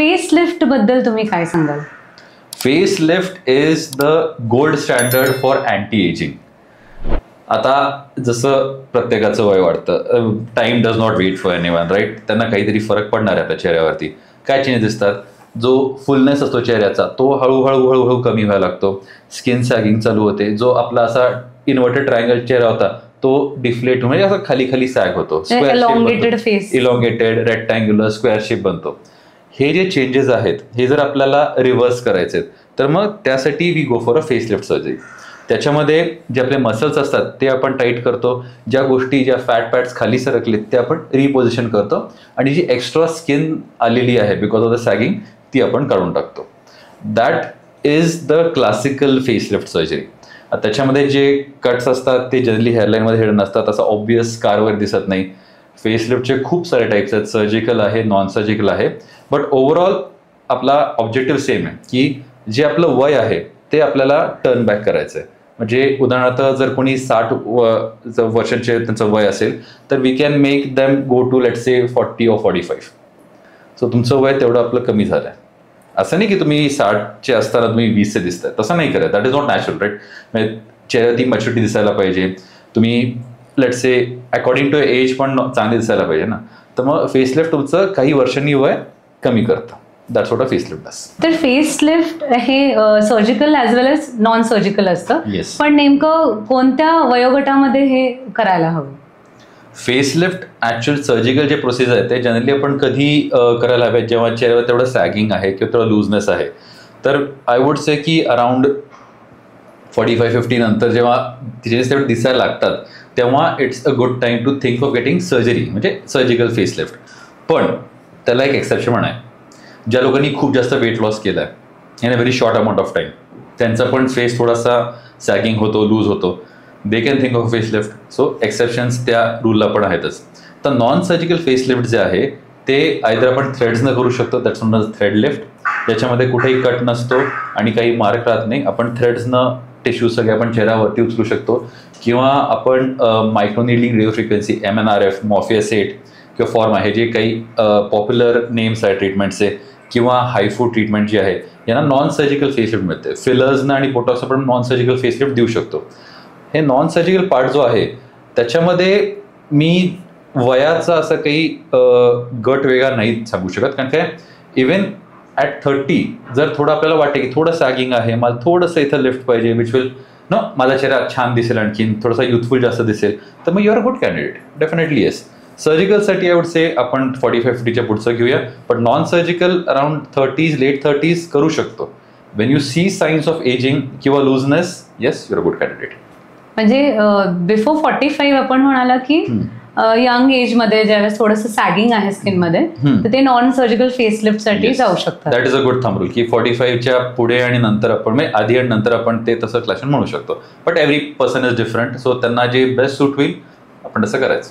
Facelift बद्दल तुम्ही काय सांगाल? Facelift is the gold standard for anti ageing. आता जसं प्रत्येकाचं वय वाढतं, time does not wait for anyone, right? त्यांना काहीतरी फरक पडणार आहे आपल्या चेहऱ्यावरती. काय चेंजेस दिसतात? जो फुलनेस असतो चेहऱ्याचा तो हळूहळू हळूहळू कमी व्हायला लागतो. स्किन सॅगिंग चालू होते. जो आपला असा इन्व्हर्टेड ट्रायंगल चेहरा होता तो डिफ्लेट म्हणजे असं खाली खाली सॅग होतो. इलॉंगेटेड रेक्टँग्युलर स्क्वेअर शेप बनतो. हे जे चेंजेस आहेत हे जर आपल्याला रिव्हर्स करायचे आहेत तर मग त्यासाठी we go for a facelift surgery. त्याच्यामध्ये जे आपले मसल्स असतात ते आपण टाईट करतो. ज्या गोष्टी ज्या फॅट्स खाली सरकलेत ते आपण रिपोझिशन करतो आणि जी एक्स्ट्रा स्किन आलेली आहे बिकॉज ऑफ द सॅगिंग ती आपण काढून टाकतो. That is the classical facelift surgery. त्याच्यामध्ये जे कट्स असतात ते जनरली हेअरलाईनमध्ये हिडन नसतात, असं ऑब्वियस कारवर दिसत नाही. फेसलिफ्टचे खूप सारे टाईप्स आहेत, सर्जिकल आहे, नॉन सर्जिकल आहे. बट ओव्हरऑल आपला ऑब्जेक्टिव्ह सेम आहे की जे आपलं वय आहे ते आपल्याला टर्न बॅक करायचं आहे. म्हणजे उदाहरणार्थ जर कोणी 60 वर्षांचे त्यांचं वय असेल तर we can make them go to let's say 40 or 45. So तुमचं वय तेवढं आपलं कमी झालं आहे. असं नाही की तुम्ही 60चे असताना तुम्ही 20चे दिसताय, तसं नाही करत. That is not natural, right? म्हणजे चेहऱ्यात ती मॅच्युरिटी दिसायला पाहिजे. तुम्ही let's say according to age पण चांगली दिसायला पाहिजे ना. तर मग फेसलिफ्ट तुमचं काही वर्षांनी वय कमी करतं. That's what a facelift does. तर फेसलिफ्ट हे सर्जिकल ॲज वेल एज नॉन सर्जिकल असतं. पण नेमकं कोणत्या वयोगटामध्ये हे करायला हवं? फेसलिफ्ट ऍक्च्युअल सर्जिकल जे प्रोसिजर आहे ते जनरली आपण कधी करायला हवे जेव्हा चेहऱ्यावर तेवढं सॅगिंग आहे किंवा तेवढं लूजनेस आहे. तर आय वुड से की अराउंड 45-50 नंतर जेव्हा चेंजेस तेवढे दिसायला लागतात तेव्हा it's a good time to think of getting surgery, म्हणजे सर्जिकल फेसलिफ्ट. पण त्याला एक एक्सेप्शन आहे. ज्या लोकांनी खूप जास्त वेट लॉस केला आहे in a very short amount of time, त्यांचा पण फेस थोडासा सॅगिंग होतो, लूज होतो. They can think of facelift. So exceptions त्या रूलला पण आहेतच. तर नॉन सर्जिकल फेसलिफ्ट जे आहे ते आयदर आपण थ्रेड्सनं करू शकतो, दॅट्स नॉट थ्रेड लिफ्ट. ज्याच्यामध्ये कुठेही कट नसतो आणि काही मार्क राहत नाही. आपण थ्रेड्सनं टिश्यू सगळे आपण चेहऱ्यावरती उचलू शकतो. किंवा आपण मायक्रोनिडलिंग रेडिओ फ्रिक्वेन्सी MNRF, मॉर्फियासेट किंवा फॉर्म आहे जे काही पॉप्युलर नेम्स आहेत ट्रीटमेंटचे, किंवा हायफू ट्रीटमेंट जे आहे यांना नॉन सर्जिकल फेसलिफ्ट मिळते. फिलर्सनं आणि बोटॉक्स आपण नॉन सर्जिकल फेसलिफ्ट देऊ शकतो. हे नॉन सर्जिकल पार्ट जो आहे त्याच्यामध्ये मी वयाचा असं काही गट वेगळा नाही सांगू शकत. कारण काय इवन ॲट 30 जर थोडं आपल्याला वाटते की थोडं सॅगिंग आहे, मला थोडंसं इथं लिफ्ट पाहिजे विच विल माझा चेहरा छान दिसेल, आणखीन थोडासा युथफुल जास्त दिसेल, तर मग you are a good candidate. Definitely yes. सर्जिकलसाठी आय वुड से आपण 45-50च्या पुढचं घेऊया. पण non surgical around 30s, late 30s करू शकतो. When you see signs of aging किंवा looseness, yes you are a good candidate. म्हणजे बिफोर 45 आपण म्हणाला की यंग एज मध्ये ज्यावेळेस थोडंसं सॅगिंग आहे स्किनमध्ये तर ते नॉन सर्जिकल फेसलिफ्टसाठी जाऊ शकतात. That is a good thumb rule की 45च्या पुढे आणि नंतर आपण म्हणजे आधी आणि नंतर आपण ते तसं क्लाशन म्हणू शकतो. But every person is different. So त्यांना जे बेस्ट सूट होईल आपण तसं करायचं.